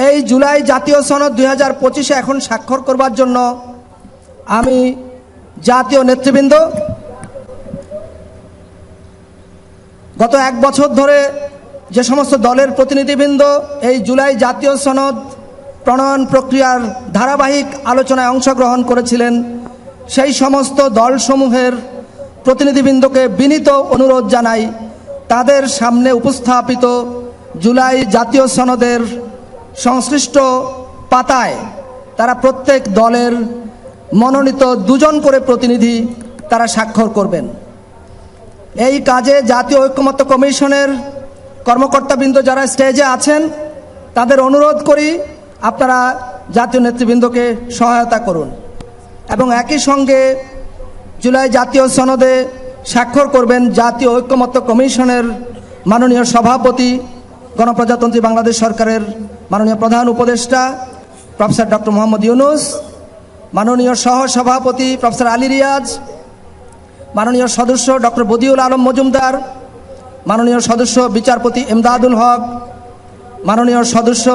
এই জুলাই জাতীয় সনদ 2025 এখন স্বাক্ষর করবার জন্য আমি জাতীয় নেতৃবৃন্দ গত এক বছর ধরে যে সমস্ত দলের প্রতিনিধিবৃন্দ এই জুলাই জাতীয় সনদ প্রণয়ন প্রক্রিয়ার ধারাবাহিক আলোচনায় অংশগ্রহণ করেছিলেন, সেই সমস্ত দলসমূহের প্রতিনিধিবৃন্দকে বিনীত অনুরোধ জানাই তাদের সামনে উপস্থাপিত জুলাই জাতীয় সনদের সংশ্লিষ্ট পাতায় তারা প্রত্যেক দলের মনোনীত 2 জন করে প্রতিনিধি তারা স্বাক্ষর করবেন। এই কাজে জাতীয় ঐক্যমত্য কমিশনের কর্মকর্তাবৃন্দ যারা স্টেজে আছেন তাদের অনুরোধ করি আপনারা জাতীয় নেতৃবৃন্দকে সহায়তা করুন এবং একই সঙ্গে জুলাই জাতীয় সনদে স্বাক্ষর করবেন জাতীয় ঐক্যমত্য কমিশনের মাননীয় সভাপতি, গণপ্রজাতন্ত্রী বাংলাদেশ সরকারের মাননীয় প্রধান উপদেষ্টা প্রফেসর ডক্টর মোহাম্মদ ইউনূস, মাননীয় সহসভাপতি প্রফেসর আলী রিয়াজ, মাননীয় সদস্য ডক্টর বদিউল আলম মজুমদার, মাননীয় সদস্য বিচারপতি এমদাদুল হক, মাননীয় সদস্য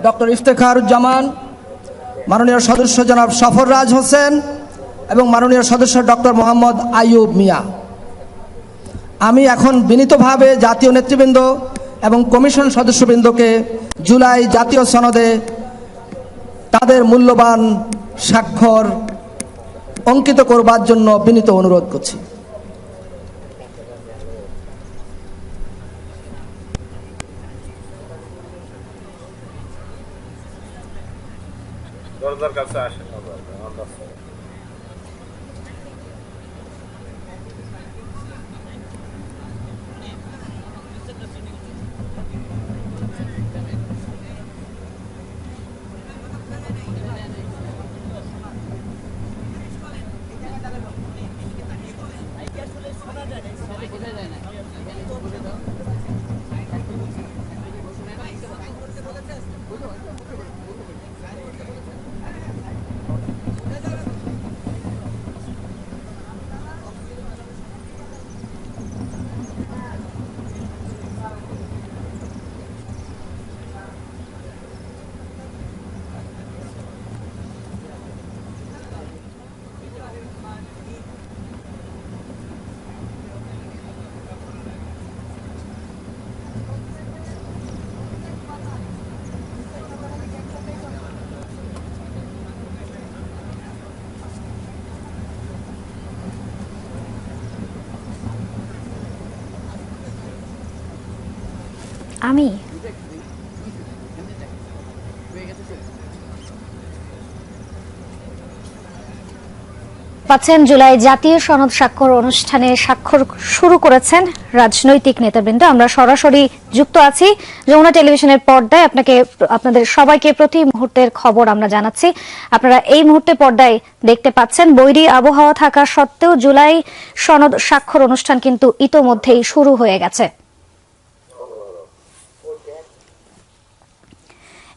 ডক্টর ইফতেখারুজ্জামান, মাননীয় সদস্য জনাব সফররাজ হোসেন এবং মাননীয় সদস্য ডক্টর মোহাম্মদ আইয়ুব মিয়া। আমি এখন বিনীতভাবে জাতীয় নেতৃবৃন্দ এবং কমিশন সদস্যবৃন্দকে জুলাই জাতীয় সনদে তাদের মূল্যবান স্বাক্ষর অঙ্কিত করবার জন্য বিনীত অনুরোধ করছি। আমি পাচ্ছেন জুলাই জাতীয় সনদ স্বাক্ষর অনুষ্ঠানে স্বাক্ষর শুরু করেছেন রাজনৈতিক নেতৃবৃন্দ। আমরা সরাসরি যুক্ত আছি যমুনা টেলিভিশনের পর্দায়। আপনাদের সবাইকে প্রতি মুহূর্তের খবর আমরা জানাচ্ছি। আপনারা এই মুহূর্তে পর্দায় দেখতে পাচ্ছেন বৈরী আবহাওয়া থাকা সত্ত্বেও জুলাই সনদ স্বাক্ষর অনুষ্ঠান কিন্তু ইতোমধ্যেই শুরু হয়ে গেছে।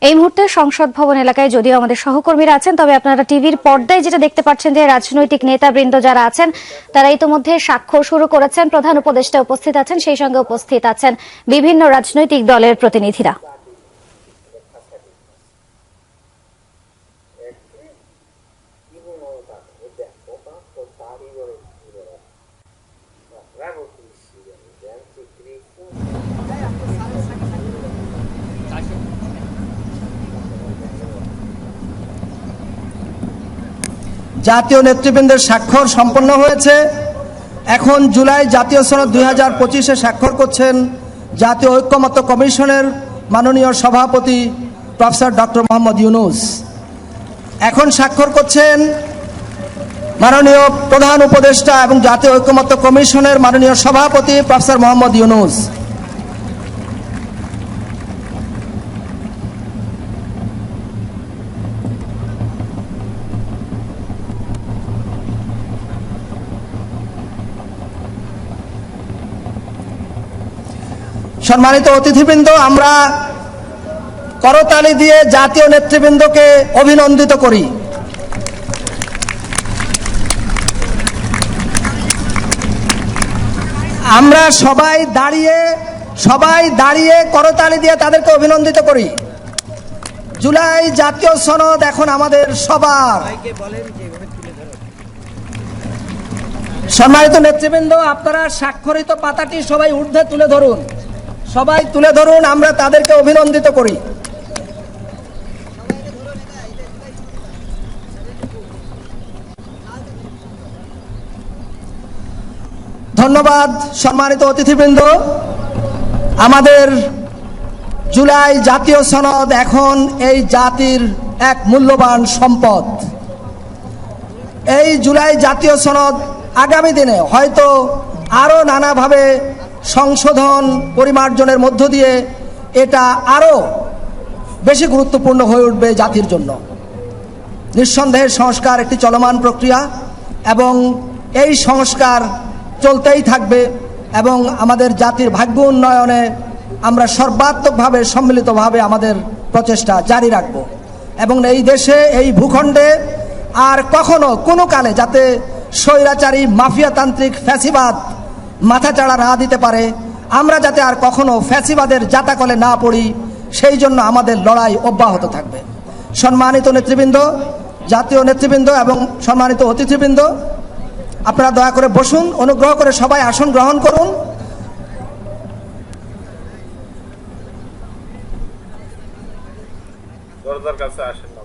এই মুহূর্তে সংসদ ভবন এলাকায় যদিও আমাদের সহকর্মীরা আছেন, তবে আপনারা টিভির পর্দায় যেটা দেখতে পাচ্ছেন যে রাজনৈতিক নেতাবৃন্দ যারা আছেন তারা ইতিমধ্যে স্বাক্ষর শুরু করেছেন। প্রধান উপদেষ্টা উপস্থিত আছেন, সেই সঙ্গে উপস্থিত আছেন বিভিন্ন রাজনৈতিক দলের প্রতিনিধিরা। জাতীয় নেতৃবৃন্দের স্বাক্ষর সম্পন্ন হয়েছে। এখন জুলাই জাতীয় সনদ 2025-এ স্বাক্ষর করছেন জাতীয় ঐক্যমত্য কমিশনের মাননীয় সভাপতি প্রফেসর ডক্টর মোহাম্মদ ইউনূস। এখন স্বাক্ষর করছেন মাননীয় প্রধান উপদেষ্টা এবং জাতীয় ঐক্যমত্য কমিশনের মাননীয় সভাপতি প্রফেসর মোহাম্মদ ইউনূস। সম্মানিত অতিথিবৃন্দ, আমরা করতালি দিয়ে জাতীয় নেতৃবৃন্দকে অভিনন্দিত করি। আমরা সবাই দাঁড়িয়ে করতালি দিয়ে তাদেরকে অভিনন্দিত করি। জুলাই জাতীয় সনদ এখন আমাদের সবার। সম্মানিত নেতৃবৃন্দ, আপনারা স্বাক্ষরিত পাতাটি সবাই ঊর্ধ্বে তুলে ধরুন, সবাই তুলে ধরুন, আমরা তাদেরকে অভিনন্দিত করি। ধন্যবাদ। সম্মানিত অতিথিবৃন্দ, আমাদের জুলাই জাতীয় সনদ এখন এই জাতির এক মূল্যবান সম্পদ। এই জুলাই জাতীয় সনদ আগামী দিনে হয়তো আরও নানাভাবে সংশোধন পরিমার্জনের মধ্য দিয়ে এটা আরও বেশি গুরুত্বপূর্ণ হয়ে উঠবে জাতির জন্য। নিঃসন্দেহে সংস্কার একটি চলমান প্রক্রিয়া এবং এই সংস্কার চলতেই থাকবে এবং আমাদের জাতির ভাগ্য উন্নয়নে আমরা সর্বাত্মকভাবে সম্মিলিতভাবে আমাদের প্রচেষ্টা জারি রাখব এবং এই দেশে এই ভূখণ্ডে আর কখনো কোনো কালে যাতে স্বৈরাচারী মাফিয়াতান্ত্রিক ফ্যাসিবাদ মাথাচাড়া না দিতে পারে, আমরা যাতে আর কখনো ফ্যাসিবাদের জাতাকলে না পড়ি, সেই জন্য আমাদের লড়াই অব্যাহত থাকবে। সম্মানিত নেতৃবৃন্দ, জাতীয় নেতৃবৃন্দ এবং সম্মানিত অতিথিবৃন্দ, আপনারা দয়া করে বসুন, অনুগ্রহ করে সবাই আসন গ্রহণ করুন। দরজার কাছে আসেন।